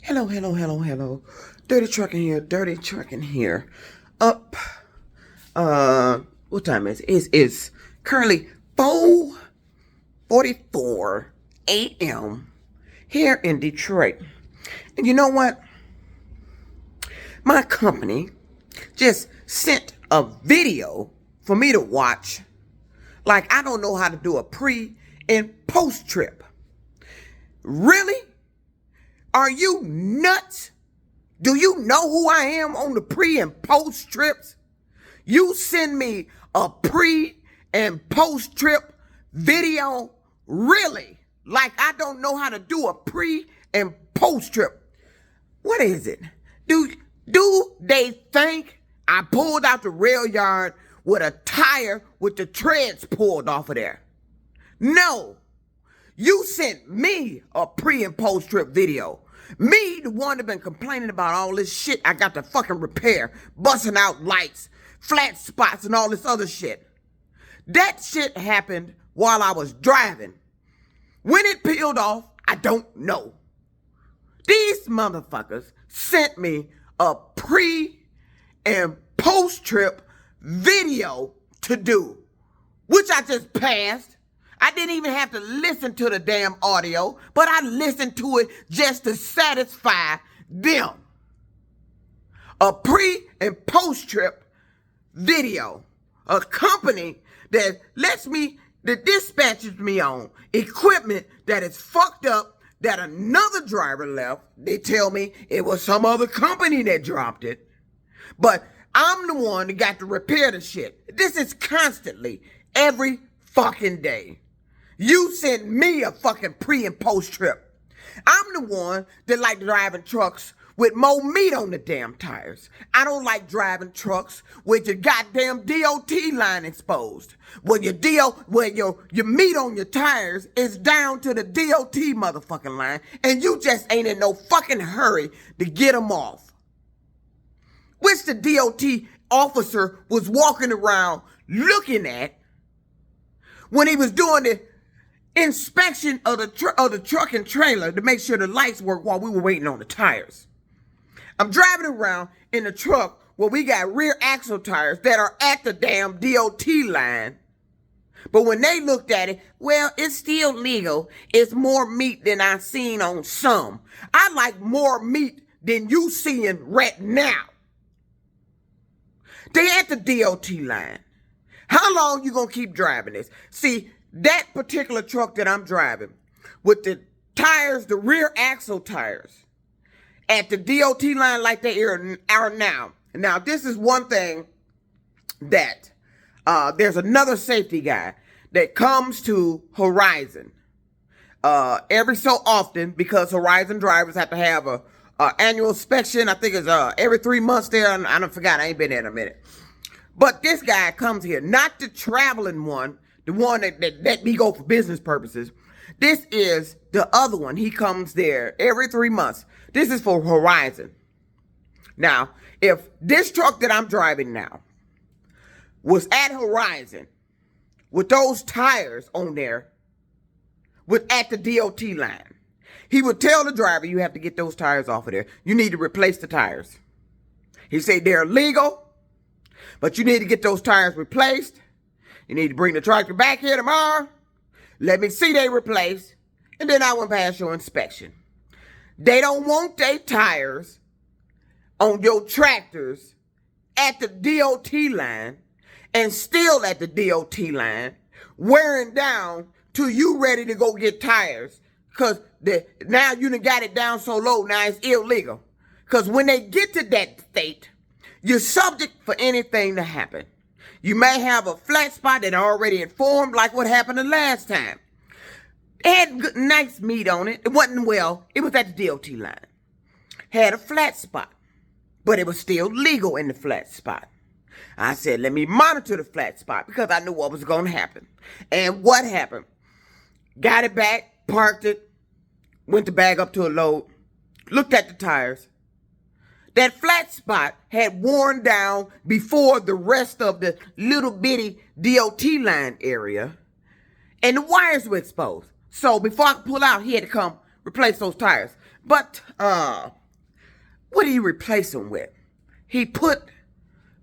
Hello. Dirty trucking here. Up. What time is it? It's currently 4:44 a.m. here in Detroit. And you know what? My company just sent a video for me to watch. Like, I don't know how to do a pre and post trip. Really? Are you nuts? Do you know who I am on the pre and post trips? You send me a pre and post trip video? Really? Like I don't know how to do a pre and post trip. What is it? Do they think I pulled out the rail yard with a tire with the treads pulled off of there? No. You sent me a pre and post trip video. Me, the one that been complaining about all this shit I got to fucking repair, busting out lights, flat spots, and all this other shit. That shit happened while I was driving. When it peeled off, I don't know. These motherfuckers sent me a pre and post trip video to do, which I just passed. I didn't even have to listen to the damn audio, but I listened to it just to satisfy them. A pre and post trip video. A company that dispatches me on equipment that is fucked up, that another driver left. They tell me it was some other company that dropped it. But I'm the one that got to repair the shit. This is constantly, every fucking day. You send me a fucking pre and post trip. I'm the one that like driving trucks with more meat on the damn tires. I don't like driving trucks with your goddamn DOT line exposed. When your meat on your tires is down to the DOT motherfucking line, and you just ain't in no fucking hurry to get them off. Which the DOT officer was walking around looking at when he was doing the inspection of the truck and trailer to make sure the lights work while we were waiting on the tires. I'm driving around in the truck where we got rear axle tires that are at the damn DOT line. But when they looked at it, well, it's still legal. It's more meat than I seen on some. I like more meat than you seeing right now. They at the DOT line. How long you gonna keep driving this? See, that particular truck that I'm driving with the tires, the rear axle tires, at the DOT line like they are now. Now, this is one thing that there's another safety guy that comes to Horizon every so often, because Horizon drivers have to have a annual inspection. I think it's every 3 months there. I don't forgot. I ain't been there in a minute. But this guy comes here, not the traveling one, the one that let me go for business purposes. This is the other one. He comes there every 3 months. This is for Horizon. Now, if this truck that I'm driving now was at Horizon with those tires on there, at the DOT line, he would tell the driver, you have to get those tires off of there. You need to replace the tires. He said they're legal, but you need to get those tires replaced. You need to bring the tractor back here tomorrow. Let me see they replaced, and then I will pass your inspection. They don't want their tires on your tractors at the DOT line and still at the DOT line, wearing down till you ready to go get tires. Because now you done got it down so low, now it's illegal. Because when they get to that state, you're subject for anything to happen. You may have a flat spot that already informed, like what happened the last time. It had good, nice meat on it. It wasn't it was at the DOT line. Had a flat spot, but it was still legal in the flat spot. I said, let me monitor the flat spot because I knew what was going to happen. And what happened? Got it back, parked it, went the bag up to a load, looked at the tires. That flat spot had worn down before the rest of the little bitty DOT line area, and the wires were exposed. So before I could pull out, he had to come replace those tires. But what did he replace them with? He put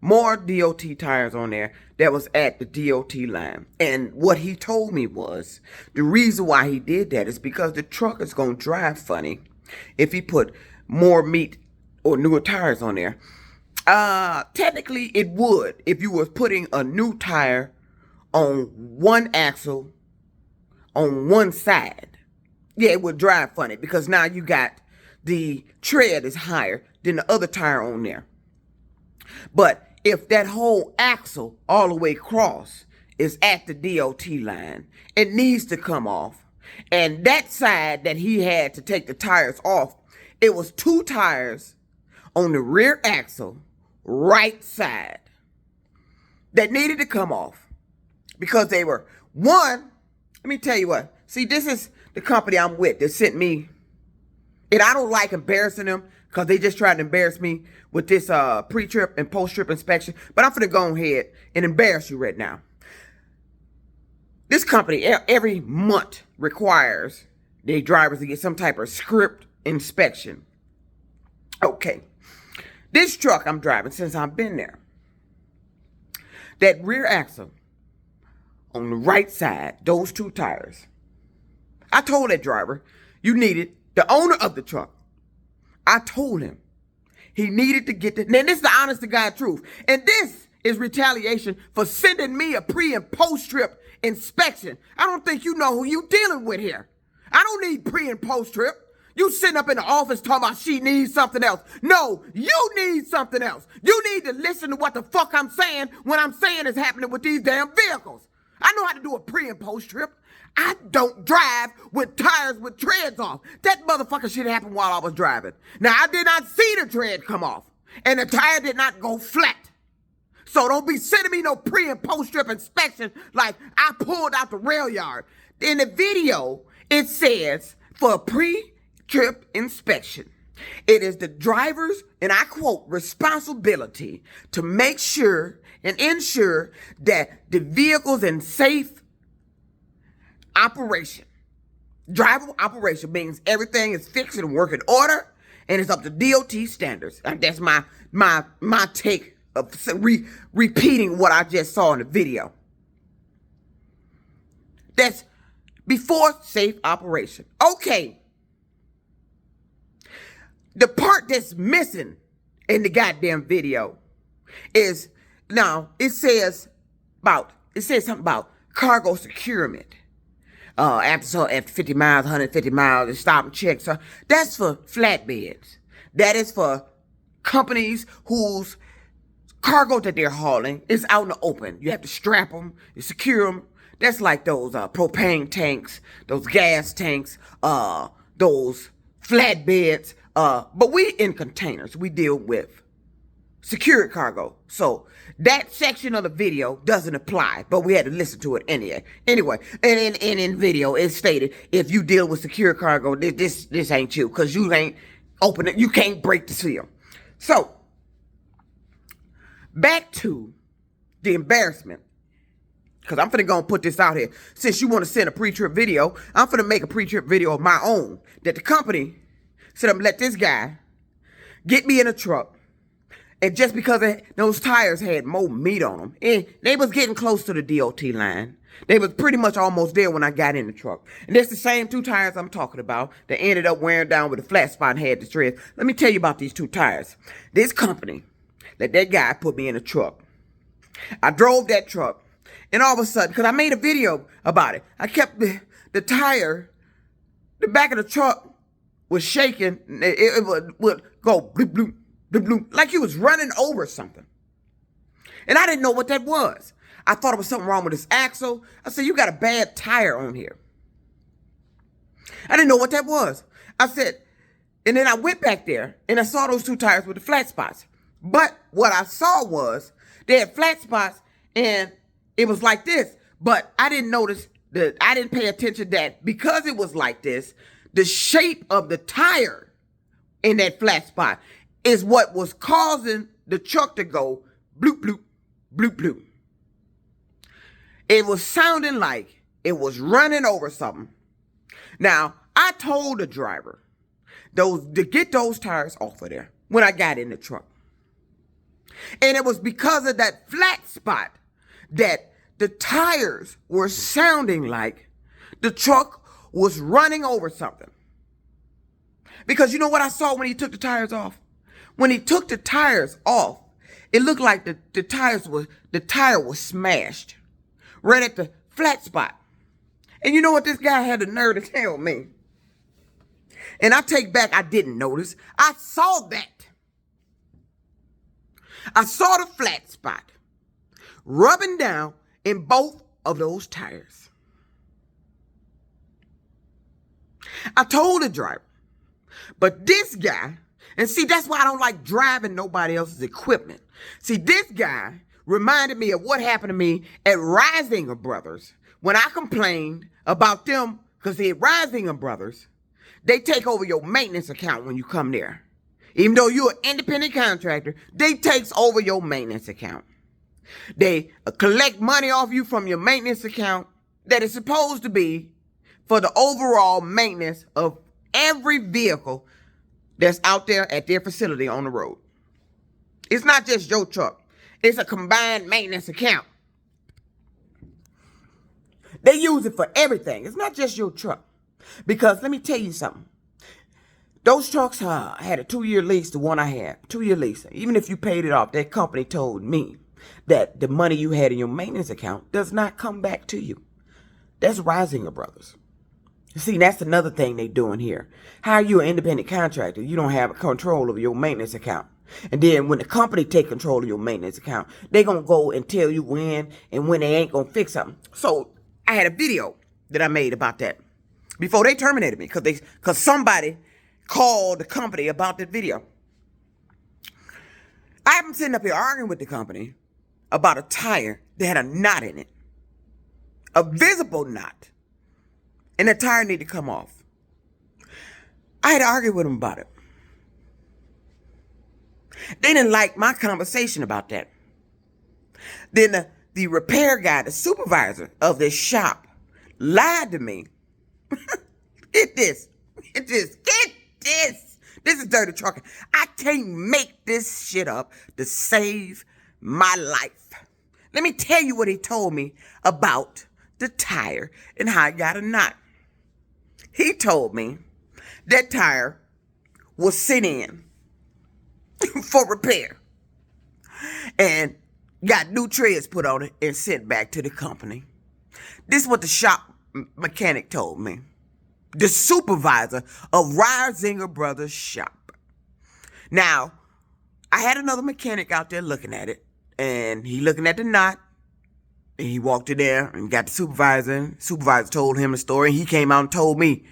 more DOT tires on there that was at the DOT line. And what he told me was the reason why he did that is because the truck is going to drive funny if he put more meat or newer tires on there. Technically it would if you was putting a new tire on one axle on one side. Yeah, it would drive funny because now you got the tread is higher than the other tire on there. But if that whole axle all the way across is at the DOT line, it needs to come off. And that side that he had to take the tires off, it was 2 tires on the rear axle, right side, that needed to come off because they were, one, let me tell you what. See, this is the company I'm with that sent me, and I don't like embarrassing them because they just tried to embarrass me with this pre-trip and post-trip inspection. But I'm finna go ahead and embarrass you right now. This company every month requires their drivers to get some type of script inspection. Okay. This truck I'm driving since I've been there, that rear axle on the right side, those 2 tires, I told that driver, you needed, the owner of the truck, I told him he needed to get the, now this is the honest to God truth. And this is retaliation for sending me a pre and post trip inspection. I don't think you know who you dealing with here. I don't need pre and post trip. You sitting up in the office talking about she needs something else. No, you need something else. You need to listen to what the fuck I'm saying when I'm saying is happening with these damn vehicles. I know how to do a pre and post trip. I don't drive with tires with treads off. That motherfucker shit happened while I was driving. Now, I did not see the tread come off, and the tire did not go flat. So don't be sending me no pre and post trip inspection like I pulled out the rail yard. In the video, it says for a pre-trip inspection, it is the driver's, and I quote, responsibility to make sure and ensure that the vehicle's in safe operation. Drivable operation means everything is fixed and working order, and it's up to DOT standards. And that's my take of repeating what I just saw in the video. That's before safe operation. Okay. The part that's missing in the goddamn video is, now it says something about cargo securement. After 50 miles, 150 miles, they stop and check. So that's for flatbeds. That is for companies whose cargo that they're hauling is out in the open. You have to strap them, you secure them. That's like those propane tanks, those gas tanks, those flatbeds. But we in containers. We deal with secured cargo. So that section of the video doesn't apply, but we had to listen to it anyway. Anyway, and in video, it stated, if you deal with secure cargo, this ain't you, because you ain't open it. You can't break the seal. So, back to the embarrassment, because I'm finna go and put this out here. Since you want to send a pre-trip video, I'm finna make a pre-trip video of my own, that the company said, I'm let this guy get me in a truck. And just because those tires had more meat on them, and they was getting close to the DOT line. They was pretty much almost there when I got in the truck. And that's the same 2 tires I'm talking about that ended up wearing down with a flat spot and had the tread. Let me tell you about these 2 tires. This company, that guy put me in a truck. I drove that truck, and all of a sudden, because I made a video about it, I kept the tire, the back of the truck was shaking. It would go bloop, bloop, bloop, bloop, like he was running over something. And I didn't know what that was. I thought it was something wrong with his axle. I said, you got a bad tire on here. I didn't know what that was. I said, and then I went back there and I saw those 2 tires with the flat spots. But what I saw was they had flat spots and it was like this. But I didn't notice that, I didn't pay attention that because it was like this, the shape of the tire in that flat spot is what was causing the truck to go bloop, bloop, bloop, bloop. It was sounding like it was running over something. Now, I told the driver to get those tires off of there when I got in the truck. And it was because of that flat spot that the tires were sounding like the truck was running over something. Because you know what I saw when he took the tires off? When he took the tires off, it looked like the tire was smashed right at the flat spot. And you know what this guy had the nerve to tell me? And I take back, I didn't notice. I saw that. I saw the flat spot rubbing down in both of those tires. I told the driver, but this guy, and see, that's why I don't like driving nobody else's equipment. See, this guy reminded me of what happened to me at Risinger Brothers when I complained about them, because at Risinger Brothers, they take over your maintenance account when you come there. Even though you're an independent contractor, they takes over your maintenance account. They collect money off you from your maintenance account that is supposed to be for the overall maintenance of every vehicle that's out there at their facility on the road. It's not just your truck. It's a combined maintenance account. They use it for everything. It's not just your truck. Because let me tell you something. Those trucks had a 2-year lease, the one I had. 2-year lease. Even if you paid it off, that company told me that the money you had in your maintenance account does not come back to you. That's Risinger Brothers. See, that's another thing they doing here. How are you an independent contractor? You don't have control of your maintenance account. And then when the company take control of your maintenance account, they going to go and tell you when and when they ain't going to fix something. So I had a video that I made about that before they terminated me because somebody called the company about that video. I'm sitting up here arguing with the company about a tire that had a knot in it, a visible knot, and the tire needed to come off. I had to argue with them about it. They didn't like my conversation about that. Then the repair guy, the supervisor of this shop, lied to me. Get this. This is dirty trucking. I can't make this shit up to save my life. Let me tell you what he told me about the tire and how I got a knot. He told me that tire was sent in for repair and got new treads put on it and sent back to the company. This is what the shop mechanic told me. The supervisor of Risinger Brothers shop. Now, I had another mechanic out there looking at it, and he looking at the knot, and he walked in there and got the supervisor. Supervisor told him the story, and he came out and told me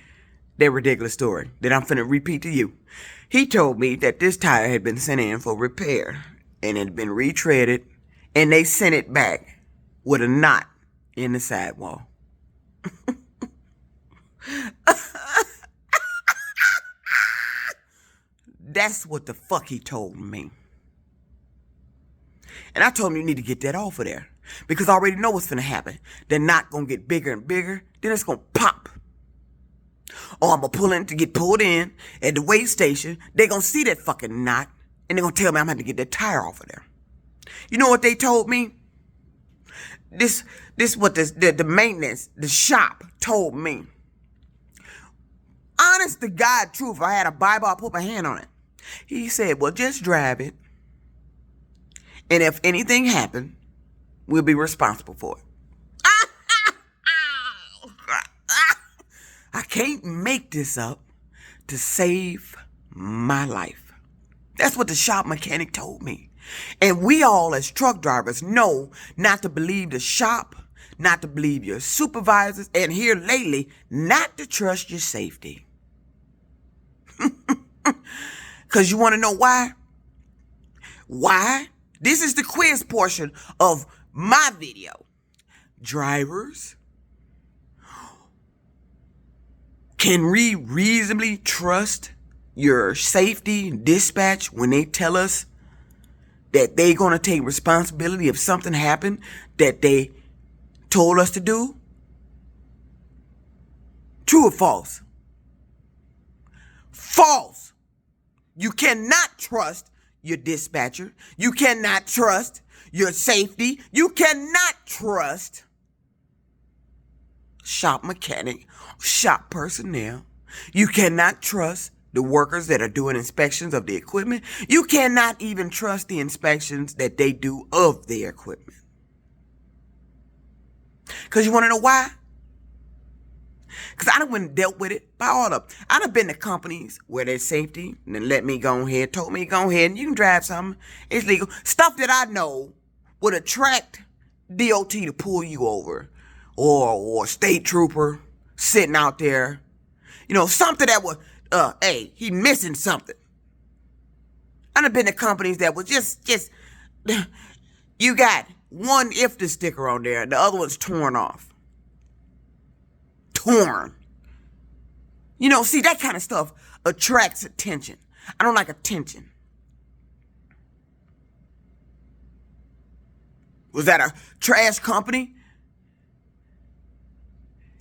that ridiculous story that I'm finna repeat to you. He told me that this tire had been sent in for repair, and it had been retreaded, and they sent it back with a knot in the sidewall. That's what the fuck he told me. And I told him you need to get that off of there. Because I already know what's gonna happen. They're not gonna get bigger and bigger. Then it's gonna pop. Or I'm gonna pull in to get pulled in at the weigh station. They're gonna see that fucking knot. And they're gonna tell me I'm gonna have to get that tire off of there. You know what they told me? This what the maintenance, the shop told me. Honest to God truth, if I had a Bible, I'd put my hand on it. He said, well, just drive it. And if anything happened, we'll be responsible for it. I can't make this up to save my life. That's what the shop mechanic told me. And we all as truck drivers know not to believe the shop, not to believe your supervisors, and here lately, not to trust your safety. Because you want to know why? Why? This is the quiz portion of my video. Drivers, can we reasonably trust your safety and dispatch when they tell us that they're going to take responsibility if something happened that they told us to do? True or false? False. You cannot trust your dispatcher. You cannot trust your safety. You cannot trust shop mechanic, shop personnel. You cannot trust the workers that are doing inspections of the equipment. You cannot even trust the inspections that they do of the equipment. Because you want to know why? Because I done went and dealt with it by all of them. I done been to companies where there's safety and then let me go ahead, told me go ahead and you can drive something. It's legal. Stuff that I know would attract DOT to pull you over or state trooper sitting out there. You know, something that would, hey, he missing something. I done been to companies that was just, you got one IFTA sticker on there and the other one's torn off. Torn. You know, see, that kind of stuff attracts attention. I don't like attention. Was that a trash company?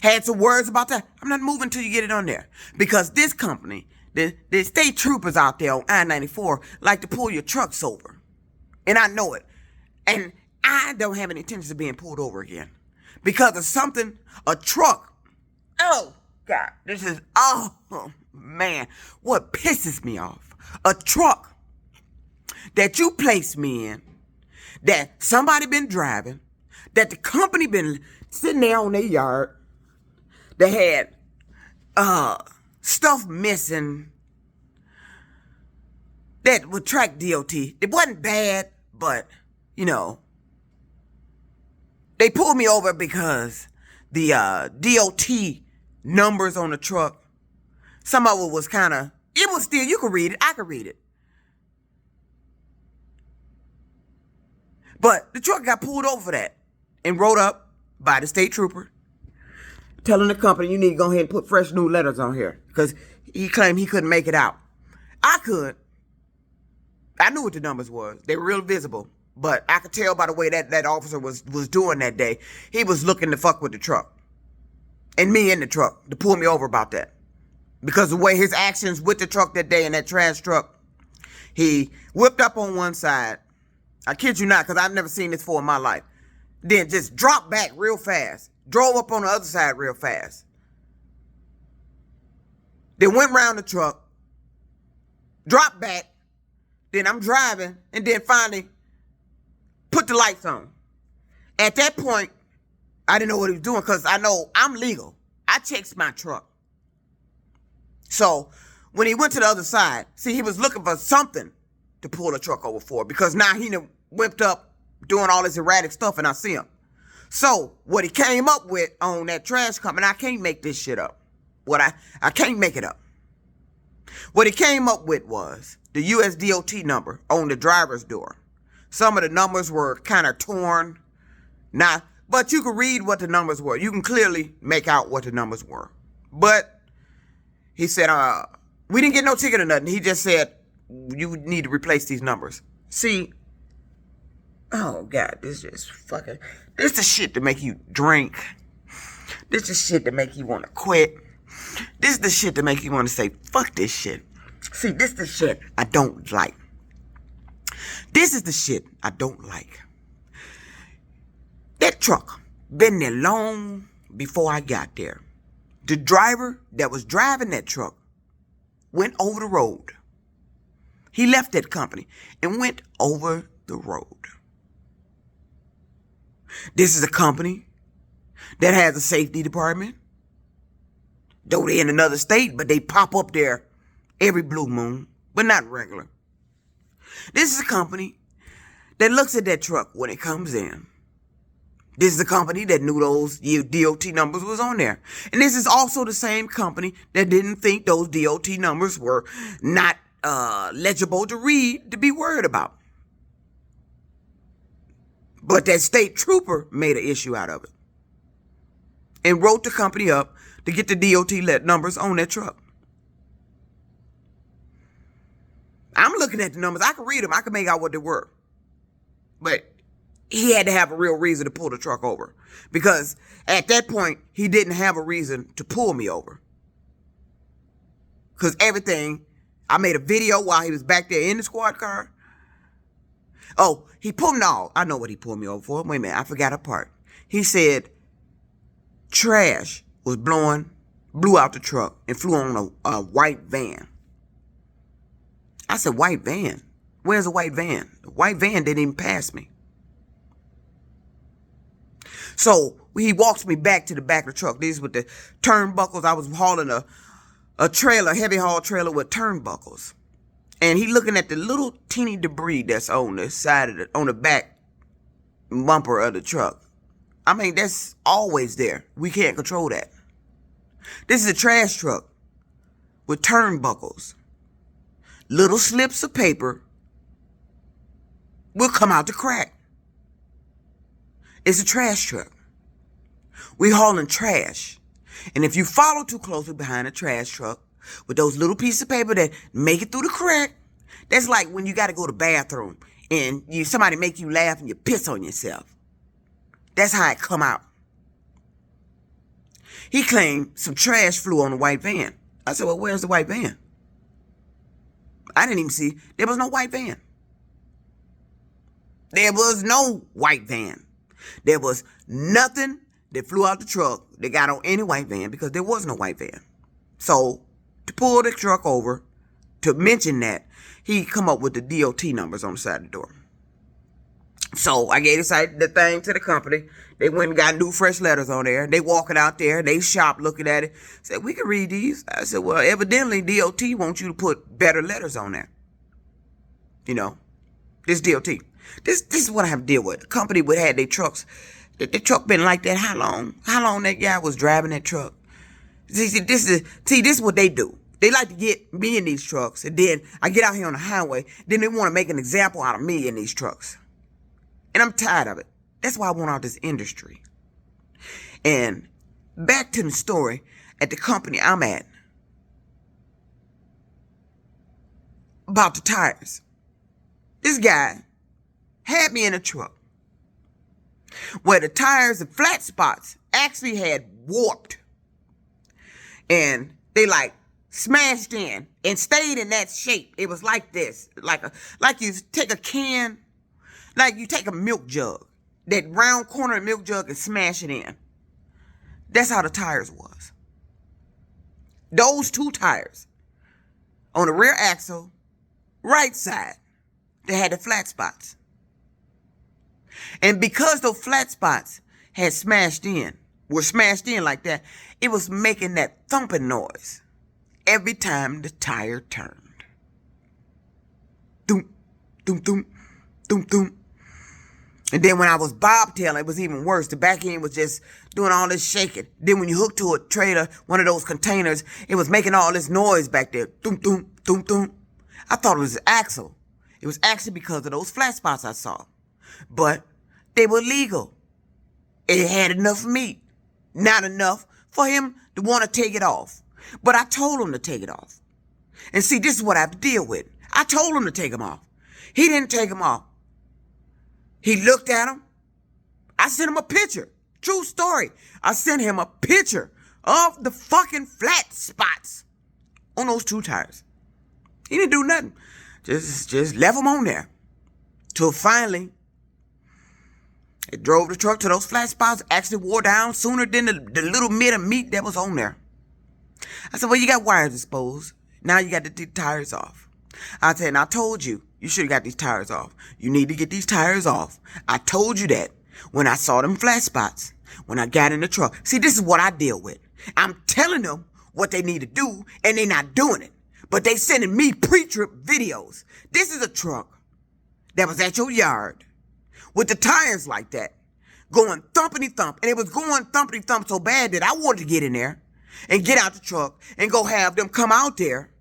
Had some words about that? I'm not moving till you get it on there. Because this company, the state troopers out there on I-94 like to pull your trucks over. And I know it. And I don't have any intentions of being pulled over again. Because of something, a truck. Oh, God, oh, man, what pisses me off. A truck that you placed me in, that somebody been driving, that the company been sitting there on their yard, that had stuff missing, that would track DOT. It wasn't bad, but, you know, they pulled me over because the DOT numbers on the truck, some of it was kind of, it was still, you could read it, I could read it. But the truck got pulled over for that and wrote up by the state trooper telling the company, you need to go ahead and put fresh new letters on here because he claimed he couldn't make it out. I could. I knew what the numbers was. They were real visible. But I could tell by the way that officer was doing that day, he was looking to fuck with the truck. And me in the truck to pull me over about that. Because the way his actions with the truck that day in that trash truck, he whipped up on one side. I kid you not, because I've never seen this before in my life. Then just dropped back real fast. Drove up on the other side real fast. Then went around the truck. Dropped back. Then I'm driving. And then finally put the lights on. At that point, I didn't know what he was doing because I know I'm legal. I checks my truck. So when he went to the other side, see, he was looking for something to pull the truck over for because now he done whipped up doing all this erratic stuff and I see him. So what he came up with on that trash company, I can't make this shit up. I can't make it up. What he came up with was the US DOT number on the driver's door. Some of the numbers were kind of torn. But you can read what the numbers were. You can clearly make out what the numbers were. But he said, we didn't get no ticket or nothing. He just said, you need to replace these numbers. See, oh God, this is the shit to make you drink. This is shit to make you want to quit. This is the shit to make you want to say, fuck this shit. See, this is the shit I don't like. This is the shit I don't like. That truck been there long before I got there. The driver that was driving that truck went over the road. He left that company and went over the road. This is a company that has a safety department. Though they're in another state, but they pop up there every blue moon, but not regular. This is a company that looks at that truck when it comes in. This is a company that knew those DOT numbers was on there. And this is also the same company that didn't think those DOT numbers were not legible to read, to be worried about. But that state trooper made an issue out of it and wrote the company up to get the DOT numbers on that truck. I'm looking at the numbers. I can read them. I can make out what they were. But he had to have a real reason to pull the truck over. Because at that point, he didn't have a reason to pull me over. Because everything, I made a video while he was back there in the squad car. Oh, he pulled me off. I know what he pulled me over for. Wait a minute, I forgot a part. He said trash was blew out the truck and flew on a white van. I said, white van? Where's the white van? The white van didn't even pass me. So he walks me back to the back of the truck. These with the turnbuckles. I was hauling a trailer, heavy haul trailer with turnbuckles. And he looking at the little teeny debris that's on the side of on the back bumper of the truck. I mean, that's always there. We can't control that. This is a trash truck with turnbuckles. Little slips of paper will come out the crack. It's a trash truck. We hauling trash. And if you follow too closely behind a trash truck with those little pieces of paper that make it through the crack, that's like when you got to go to the bathroom and somebody make you laugh and you piss on yourself. That's how it come out. He claimed some trash flew on the white van. I said, well, where's the white van? I didn't even see. There was no white van. There was no white van. There was nothing that flew out the truck that got on any white van because there was no white van. So to pull the truck over, to mention that, he come up with the DOT numbers on the side of the door. So I gave the thing to the company. They went and got new fresh letters on there. They walking out there. They shop looking at it. Said, we can read these. I said, well, evidently DOT wants you to put better letters on there. You know, this DOT. This is what I have to deal with. The company would have their trucks. The truck been like that how long? How long that guy was driving that truck? See, this is what they do. They like to get me in these trucks. And then I get out here on the highway. Then they want to make an example out of me in these trucks. And I'm tired of it. That's why I want out this industry. And back to the story at the company I'm at. About the tires. This guy had me in a truck where the tires and flat spots actually had warped. And they like smashed in and stayed in that shape. It was like this. Like you take a can. Like you take a milk jug, that round corner of milk jug and smash it in. That's how the tires was. Those two tires on the rear axle, right side, they had the flat spots. And because those flat spots were smashed in like that, it was making that thumping noise every time the tire turned. Doom, doom, doom, doom, doom. And then when I was bobtailing, it was even worse. The back end was just doing all this shaking. Then when you hook to a trailer, one of those containers, it was making all this noise back there. Doom, doom, doom, doom. I thought it was the axle. It was actually because of those flat spots I saw. But they were legal. It had enough meat. Not enough for him to want to take it off. But I told him to take it off. And see, this is what I have to deal with. I told him to take them off. He didn't take them off. He looked at him. I sent him a picture. True story. I sent him a picture of the fucking flat spots on those two tires. He didn't do nothing. Just left them on there. Till finally, it drove the truck to those flat spots. Actually wore down sooner than the little bit of meat that was on there. I said, well, you got wires exposed. Now you got the tires off. I said, and I told you, you should have got these tires off. You need to get these tires off. I told you that when I saw them flat spots, when I got in the truck. See, this is what I deal with. I'm telling them what they need to do, and they're not doing it. But they sending me pre-trip videos. This is a truck that was at your yard with the tires like that, going thumpity thump. And it was going thumpity thump so bad that I wanted to get in there and get out the truck and go have them come out there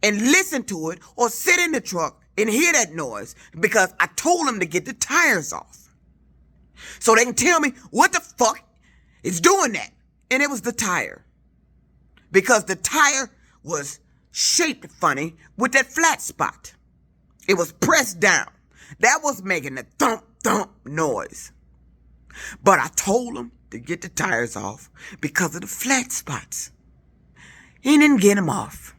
and listen to it or sit in the truck and hear that noise because I told them to get the tires off. So they can tell me what the fuck is doing that. And it was the tire. Because the tire was shaped funny with that flat spot. It was pressed down. That was making the thump, thump noise. But I told them to get the tires off because of the flat spots. He didn't get them off.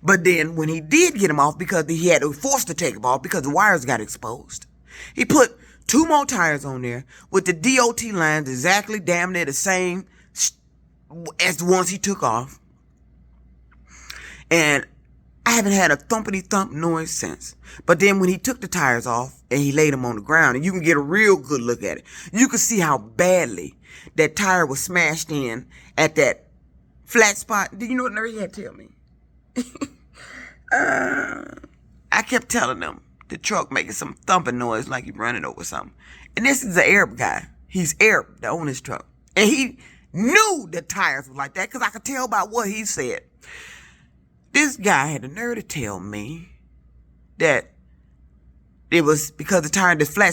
But then when he did get him off, because he had to force to take him off because the wires got exposed, he put 2 more tires on there with the DOT lines exactly damn near the same as the ones he took off. And I haven't had a thumpity thump noise since. But then when he took the tires off and he laid them on the ground, and you can get a real good look at it, you can see how badly that tire was smashed in at that flat spot. Did you know what Larry had to tell me? I kept telling them the truck making some thumping noise like he running over something. And this is an Arab guy. He's Arab that owns his truck. And he knew the tires were like that because I could tell by what he said. This guy had the nerve to tell me that it was because the tire, the flat